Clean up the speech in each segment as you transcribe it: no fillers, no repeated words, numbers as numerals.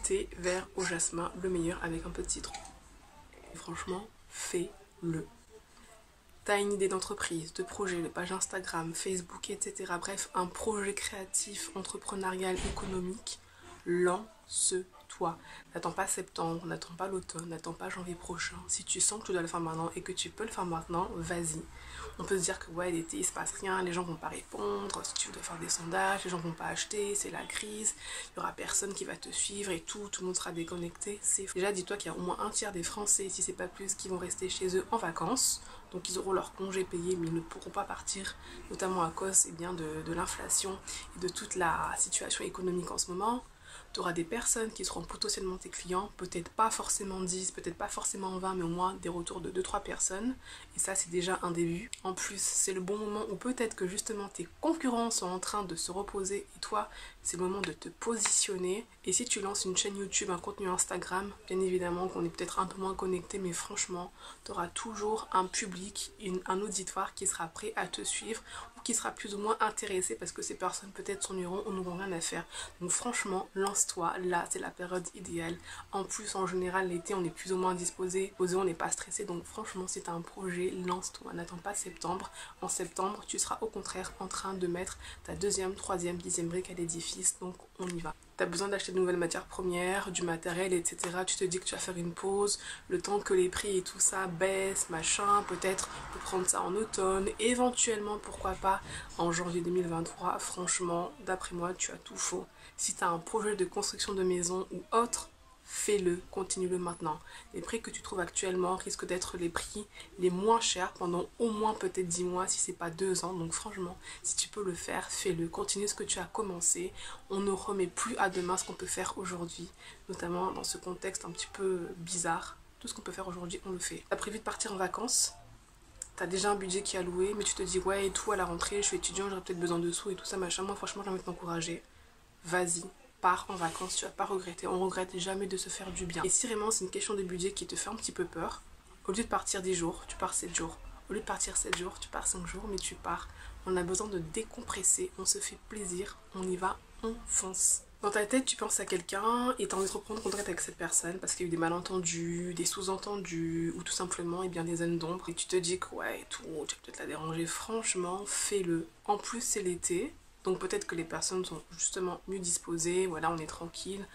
thé vert au jasmin, le meilleur avec un peu de citron. Et franchement, fais-le. T'as une idée d'entreprise, de projet, de page Instagram, Facebook, etc. Bref, un projet créatif, entrepreneurial, économique, lance-toi. N'attends pas septembre, n'attends pas l'automne, n'attends pas janvier prochain. Si tu sens que tu dois le faire maintenant et que tu peux le faire maintenant, vas-y. On peut se dire que ouais, l'été, il se passe rien, les gens vont pas répondre, si tu dois faire des sondages, les gens vont pas acheter, c'est la crise, il y aura personne qui va te suivre et tout le monde sera déconnecté. Déjà, dis-toi qu'il y a au moins un tiers des Français, si c'est pas plus, qui vont rester chez eux en vacances. Donc ils auront leur congé payé, mais ils ne pourront pas partir, notamment à cause de l'inflation et de toute la situation économique en ce moment. Tu auras des personnes qui seront potentiellement tes clients, peut-être pas forcément 10, peut-être pas forcément 20, mais au moins des retours de 2-3 personnes. Et ça, c'est déjà un début. En plus, c'est le bon moment où peut-être que justement tes concurrents sont en train de se reposer et toi, c'est le moment de te positionner. Et si tu lances une chaîne YouTube, un contenu Instagram, bien évidemment qu'on est peut-être un peu moins connecté, mais franchement, tu auras toujours un public, un auditoire qui sera prêt à te suivre ou qui sera plus ou moins intéressé parce que ces personnes peut-être s'ennuieront ou n'auront rien à faire. Donc franchement, lance-toi, là c'est la période idéale. En plus, en général, l'été on est plus ou moins disposé, on n'est pas stressé. Donc franchement, si tu as un projet, lance-toi, n'attends pas septembre. En septembre, tu seras au contraire en train de mettre ta deuxième, troisième, 10e brique à l'édifice. Donc on y va. Tu as besoin d'acheter de nouvelles matières premières, du matériel, etc. Tu te dis que tu vas faire une pause, le temps que les prix et tout ça baissent, machin, peut-être pour prendre ça en automne, éventuellement, pourquoi pas, en janvier 2023. Franchement, d'après moi, tu as tout faux. Si tu as un projet de construction de maison ou autre, fais-le, continue-le maintenant. Les prix que tu trouves actuellement risquent d'être les prix les moins chers pendant au moins peut-être 10 mois, si c'est pas 2 ans. Donc franchement, si tu peux le faire, fais-le. Continue ce que tu as commencé. On ne remet plus à demain ce qu'on peut faire aujourd'hui, notamment dans ce contexte un petit peu bizarre. Tout ce qu'on peut faire aujourd'hui, on le fait. T'as prévu de partir en vacances? T'as déjà un budget qui est alloué, mais tu te dis ouais et tout à la rentrée, je suis étudiant, j'aurais peut-être besoin de sous et tout ça machin. Moi franchement j'ai envie de t'encourager. Vas-y, pars en vacances, tu vas pas regretter. On regrette jamais de se faire du bien. Et si vraiment c'est une question de budget qui te fait un petit peu peur, au lieu de partir 10 jours, tu pars 7 jours. Au lieu de partir 7 jours, tu pars 5 jours, mais tu pars. On a besoin de décompresser, on se fait plaisir, on y va, on fonce. Dans ta tête, tu penses à quelqu'un et tu as envie de reprendre contact avec cette personne parce qu'il y a eu des malentendus, des sous-entendus ou tout simplement et bien, des zones d'ombre. Et tu te dis que ouais, tout, tu vas peut-être la déranger. Franchement, fais-le. En plus, c'est l'été. Donc peut-être que les personnes sont justement mieux disposées, voilà, on est tranquille,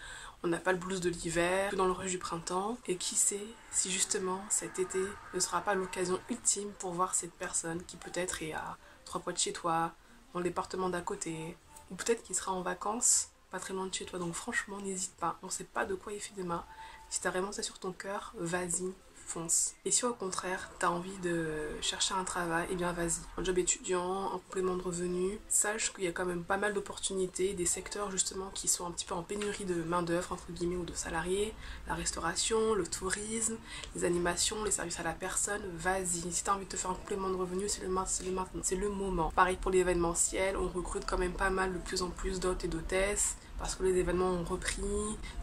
on n'a pas le blues de l'hiver, dans le rush du printemps. Et qui sait si justement cet été ne sera pas l'occasion ultime pour voir cette personne qui peut-être est à 3 pas de chez toi, dans le département d'à côté, ou peut-être qu'il sera en vacances pas très loin de chez toi. Donc franchement, n'hésite pas, on sait pas de quoi il fait demain. Si t'as vraiment ça sur ton cœur, vas-y, fonce. Et si au contraire t'as envie de chercher un travail, eh bien vas-y. Un job étudiant, un complément de revenu, sache qu'il y a quand même pas mal d'opportunités, des secteurs justement qui sont un petit peu en pénurie de main d'œuvre entre guillemets ou de salariés, la restauration, le tourisme, les animations, les services à la personne, vas-y. Si t'as envie de te faire un complément de revenu, c'est le maintenant, c'est le moment. Pareil pour l'événementiel, on recrute quand même pas mal de plus en plus d'hôtes et d'hôtesses parce que les événements ont repris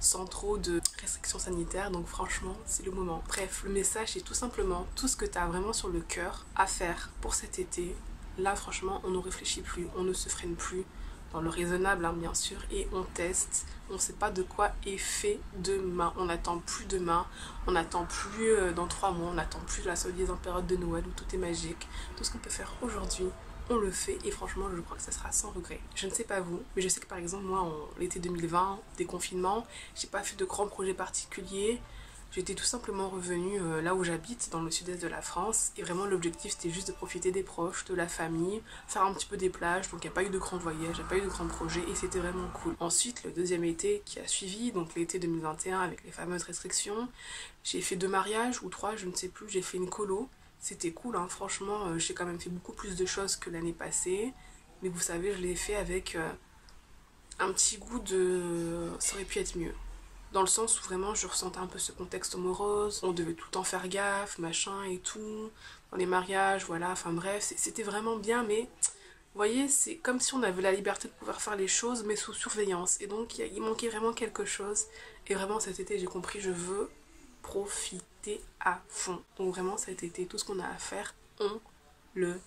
sans trop de restrictions sanitaires, donc franchement c'est le moment. Bref, le message c'est tout simplement tout ce que tu as vraiment sur le cœur à faire pour cet été. Là franchement on ne réfléchit plus, on ne se freine plus, dans le raisonnable hein, bien sûr, et on teste. On ne sait pas de quoi est fait demain, on n'attend plus demain, on n'attend plus dans 3 mois, on n'attend plus la soi-disant période de Noël où tout est magique. Tout ce qu'on peut faire aujourd'hui, on le fait et franchement je crois que ça sera sans regret. Je ne sais pas vous, mais je sais que par exemple moi en l'été 2020, déconfinement, j'ai pas fait de grands projets particuliers. J'étais tout simplement revenue là où j'habite, dans le sud-est de la France, et vraiment l'objectif c'était juste de profiter des proches, de la famille, faire un petit peu des plages, donc il n'y a pas eu de grands voyages, il n'y a pas eu de grands projets et c'était vraiment cool. Ensuite le deuxième été qui a suivi, donc l'été 2021 avec les fameuses restrictions, j'ai fait 2 mariages ou 3, je ne sais plus, j'ai fait une colo. C'était cool, hein. Franchement, j'ai quand même fait beaucoup plus de choses que l'année passée. Mais vous savez, je l'ai fait avec un petit goût de... ça aurait pu être mieux. Dans le sens où vraiment je ressentais un peu ce contexte morose, on devait tout le temps faire gaffe, machin et tout. Dans les mariages, voilà, enfin bref, c'était vraiment bien, mais... Vous voyez, c'est comme si on avait la liberté de pouvoir faire les choses, mais sous surveillance. Et donc, il manquait vraiment quelque chose. Et vraiment, cet été, j'ai compris, je veux profiter à fond. Donc vraiment cet été, tout ce qu'on a à faire, on le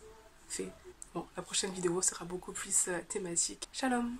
fait. Bon, la prochaine vidéo sera beaucoup plus thématique. Shalom!